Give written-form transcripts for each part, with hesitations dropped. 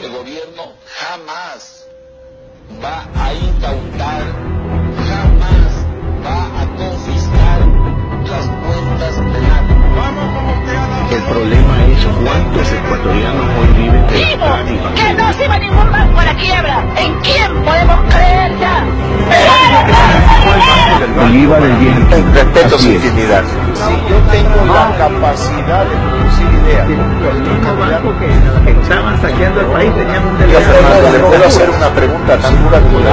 este gobierno jamás va a incautar, jamás va a confiscar las cuentas penales. El problema es cuántos ecuatorianos hoy viven ¡Digo que no se va ningún banco a la quiebra! ¿En quién podemos creer ya? el IVA del 10%. Respeto su intimidad. Si yo tengo la capacidad de producir ideas, El mismo banco que estaban saqueando el país tenían un yo delegado. le puedo hacer una pregunta tan dura como la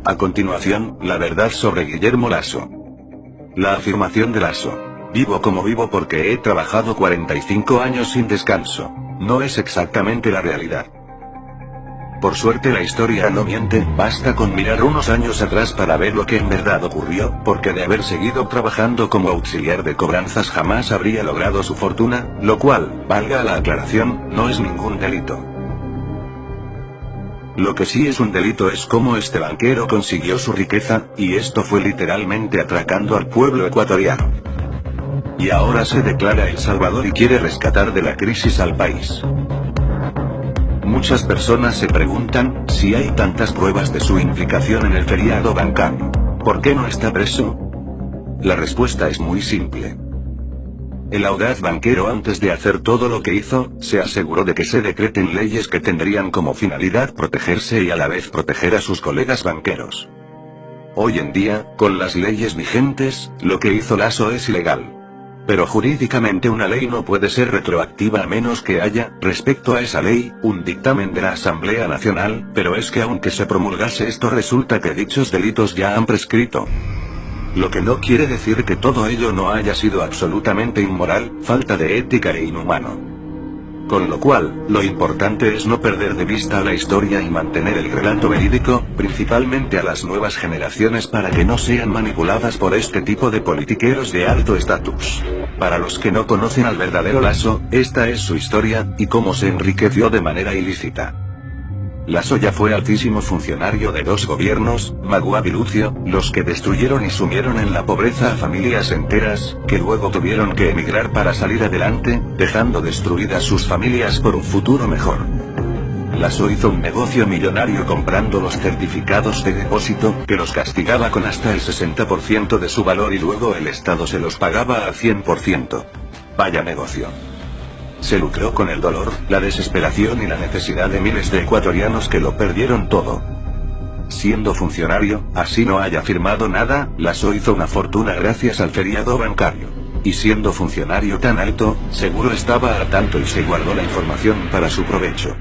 A continuación, la verdad sobre Guillermo Lasso. La afirmación de Lasso. Vivo como vivo porque he trabajado 45 años sin descanso. No es exactamente la realidad. Por suerte la historia no miente, basta con mirar unos años atrás para ver lo que en verdad ocurrió, porque de haber seguido trabajando como auxiliar de cobranzas jamás habría logrado su fortuna, lo cual, valga la aclaración, no es ningún delito. Lo que sí es un delito es cómo este banquero consiguió su riqueza, y esto fue literalmente atracando al pueblo ecuatoriano. Y ahora se declara El Salvador y quiere rescatar de la crisis al país. Muchas personas se preguntan, si hay tantas pruebas de su implicación en el feriado bancario, ¿por qué no está preso? La respuesta es muy simple. El audaz banquero, antes de hacer todo lo que hizo, se aseguró de que se decreten leyes que tendrían como finalidad protegerse y a la vez proteger a sus colegas banqueros. Hoy en día, con las leyes vigentes, lo que hizo Lasso es ilegal. Pero jurídicamente una ley no puede ser retroactiva a menos que haya, respecto a esa ley, un dictamen de la Asamblea Nacional, pero es que aunque se promulgase esto resulta que dichos delitos ya han prescrito. Lo que no quiere decir que todo ello no haya sido absolutamente inmoral, falta de ética e inhumano. Con lo cual, lo importante es no perder de vista la historia y mantener el relato verídico, principalmente a las nuevas generaciones para que no sean manipuladas por este tipo de politiqueros de alto estatus. Para los que no conocen al verdadero Lasso, esta es su historia, y cómo se enriqueció de manera ilícita. Lasso ya fue altísimo funcionario de dos gobiernos, Magua y Lucio, los que destruyeron y sumieron en la pobreza a familias enteras, que luego tuvieron que emigrar para salir adelante, dejando destruidas sus familias por un futuro mejor. Lasso hizo un negocio millonario comprando los certificados de depósito, que los castigaba con hasta el 60% de su valor y luego el Estado se los pagaba al 100%. Vaya negocio. Se lucró con el dolor, la desesperación y la necesidad de miles de ecuatorianos que lo perdieron todo. Siendo funcionario, así no haya firmado nada, Lasso hizo una fortuna gracias al feriado bancario. Y siendo funcionario tan alto, seguro estaba al tanto y se guardó la información para su provecho.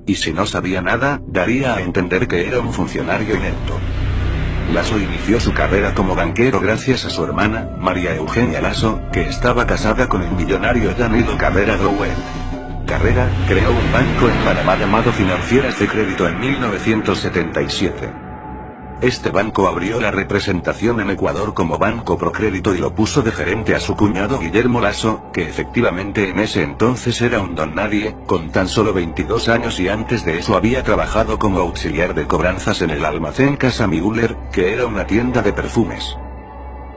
Y si no sabía nada, daría a entender que era un funcionario inepto. Lasso inició su carrera como banquero gracias a su hermana, María Eugenia Lasso, que estaba casada con el millonario Danilo Carrera Drouet. Carrera creó un banco en Panamá llamado Financieras de Crédito en 1977. Este banco abrió la representación en Ecuador como Banco Procrédito y lo puso de gerente a su cuñado Guillermo Lasso, que efectivamente en ese entonces era un don nadie, con tan solo 22 años y antes de eso había trabajado como auxiliar de cobranzas en el almacén Casa Müller, que era una tienda de perfumes.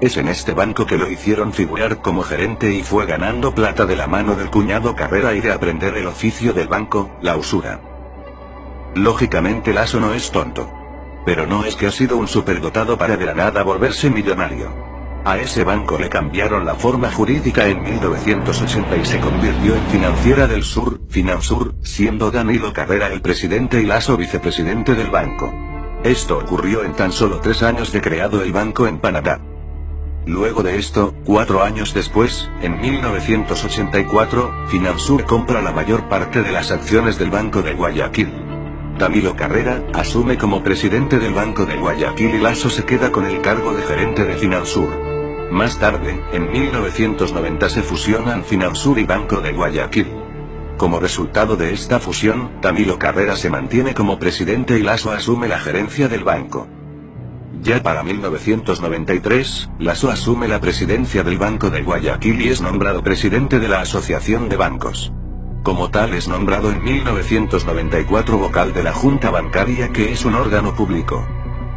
Es en este banco que lo hicieron figurar como gerente y fue ganando plata de la mano del cuñado Carrera y de aprender el oficio del banco, la usura. Lógicamente Lasso no es tonto. Pero no es que ha sido un superdotado para de la nada volverse millonario. A ese banco le cambiaron la forma jurídica en 1980 y se convirtió en Financiera del Sur, Finansur, siendo Danilo Carrera el presidente y Lasso vicepresidente del banco. Esto ocurrió en tan solo 3 años de creado el banco en Panamá. Luego de esto, 4 años después, en 1984, Finansur compra la mayor parte de las acciones del Banco de Guayaquil. Danilo Carrera asume como presidente del Banco de Guayaquil y Lasso se queda con el cargo de gerente de Finansur. Más tarde, en 1990 se fusionan Finansur y Banco de Guayaquil. Como resultado de esta fusión, Danilo Carrera se mantiene como presidente y Lasso asume la gerencia del banco. Ya para 1993, Lasso asume la presidencia del Banco de Guayaquil y es nombrado presidente de la Asociación de Bancos. Como tal es nombrado en 1994 vocal de la Junta Bancaria, que es un órgano público.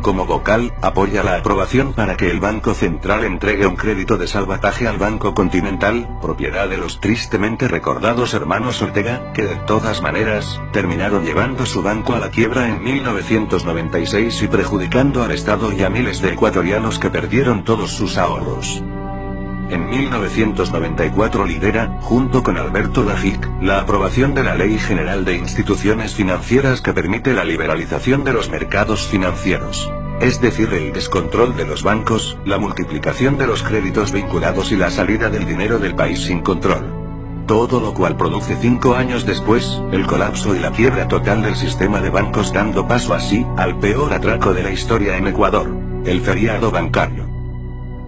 Como vocal, apoya la aprobación para que el Banco Central entregue un crédito de salvataje al Banco Continental, propiedad de los tristemente recordados hermanos Ortega, que de todas maneras, terminaron llevando su banco a la quiebra en 1996 y perjudicando al Estado y a miles de ecuatorianos que perdieron todos sus ahorros. En 1994 lidera, junto con Alberto Lajic, la aprobación de la Ley General de Instituciones Financieras que permite la liberalización de los mercados financieros. Es decir, el descontrol de los bancos, la multiplicación de los créditos vinculados y la salida del dinero del país sin control. Todo lo cual produce 5 años después, el colapso y la quiebra total del sistema de bancos, dando paso así, al peor atraco de la historia en Ecuador, el feriado bancario.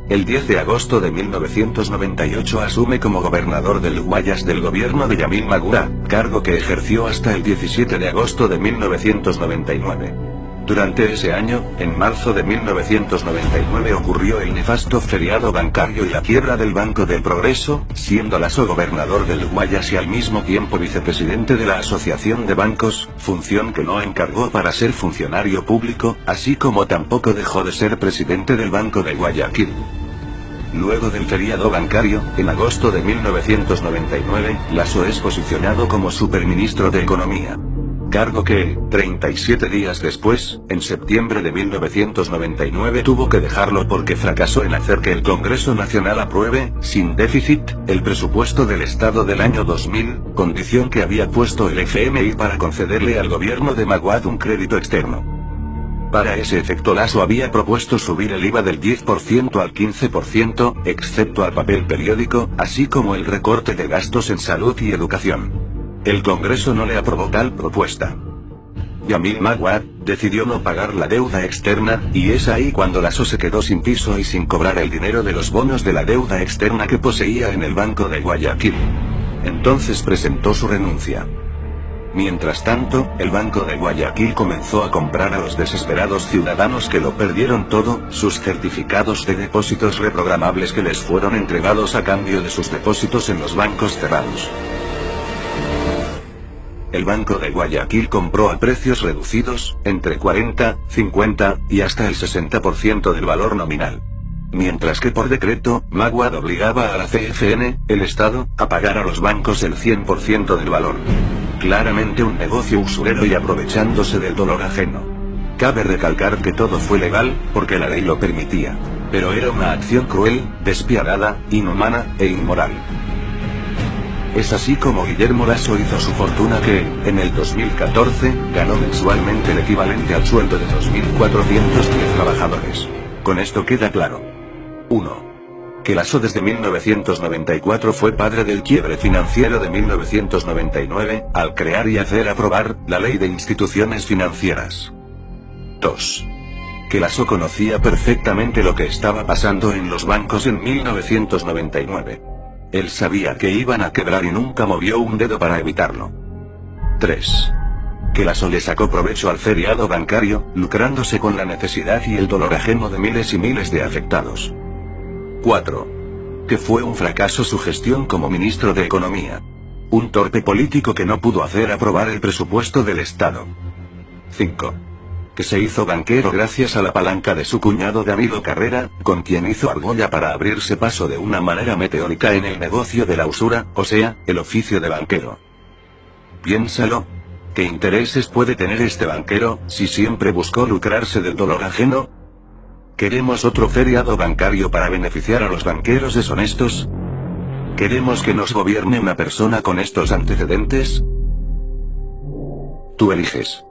El 10 de agosto de 1998 asume como gobernador del Guayas del gobierno de Yamil Maguad, cargo que ejerció hasta el 17 de agosto de 1999. Durante ese año, en marzo de 1999 ocurrió el nefasto feriado bancario y la quiebra del Banco del Progreso, siendo Lasso gobernador del Guayas y al mismo tiempo vicepresidente de la Asociación de Bancos, función que no encargó para ser funcionario público, así como tampoco dejó de ser presidente del Banco de Guayaquil. Luego del feriado bancario, en agosto de 1999, Lasso es posicionado como superministro de Economía. Cargo que, 37 días después, en septiembre de 1999 tuvo que dejarlo porque fracasó en hacer que el Congreso Nacional apruebe, sin déficit, el presupuesto del Estado del año 2000, condición que había puesto el FMI para concederle al gobierno de Maguad un crédito externo. Para ese efecto Lasso había propuesto subir el IVA del 10% al 15%, excepto al papel periódico, así como el recorte de gastos en salud y educación. El Congreso no le aprobó tal propuesta. Yamil Maguad decidió no pagar la deuda externa, y es ahí cuando Lasso se quedó sin piso y sin cobrar el dinero de los bonos de la deuda externa que poseía en el Banco de Guayaquil. Entonces presentó su renuncia. Mientras tanto, el Banco de Guayaquil comenzó a comprar a los desesperados ciudadanos que lo perdieron todo, sus certificados de depósitos reprogramables que les fueron entregados a cambio de sus depósitos en los bancos cerrados. El Banco de Guayaquil compró a precios reducidos, entre 40, 50, y hasta el 60% del valor nominal. Mientras que por decreto, Maguad obligaba a la CFN, el Estado, a pagar a los bancos el 100% del valor. Claramente un negocio usurero y aprovechándose del dolor ajeno. Cabe recalcar que todo fue legal, porque la ley lo permitía. Pero era una acción cruel, despiadada, inhumana, e inmoral. Es así como Guillermo Lasso hizo su fortuna que, en el 2014, ganó mensualmente el equivalente al sueldo de 2.410 trabajadores. Con esto queda claro. 1. Que Lasso desde 1994 fue padre del quiebre financiero de 1999, al crear y hacer aprobar la Ley de Instituciones Financieras. 2. Que Lasso conocía perfectamente lo que estaba pasando en los bancos en 1999. Él sabía que iban a quebrar y nunca movió un dedo para evitarlo. 3. Que Lasso le sacó provecho al feriado bancario, lucrándose con la necesidad y el dolor ajeno de miles y miles de afectados. 4. Que fue un fracaso su gestión como ministro de Economía. Un torpe político que no pudo hacer aprobar el presupuesto del Estado. 5. Que se hizo banquero gracias a la palanca de su cuñado David Carrera, con quien hizo argolla para abrirse paso de una manera meteórica en el negocio de la usura, o sea, el oficio de banquero. Piénsalo. ¿Qué intereses puede tener este banquero, si siempre buscó lucrarse del dolor ajeno? ¿Queremos otro feriado bancario para beneficiar a los banqueros deshonestos? ¿Queremos que nos gobierne una persona con estos antecedentes? Tú eliges.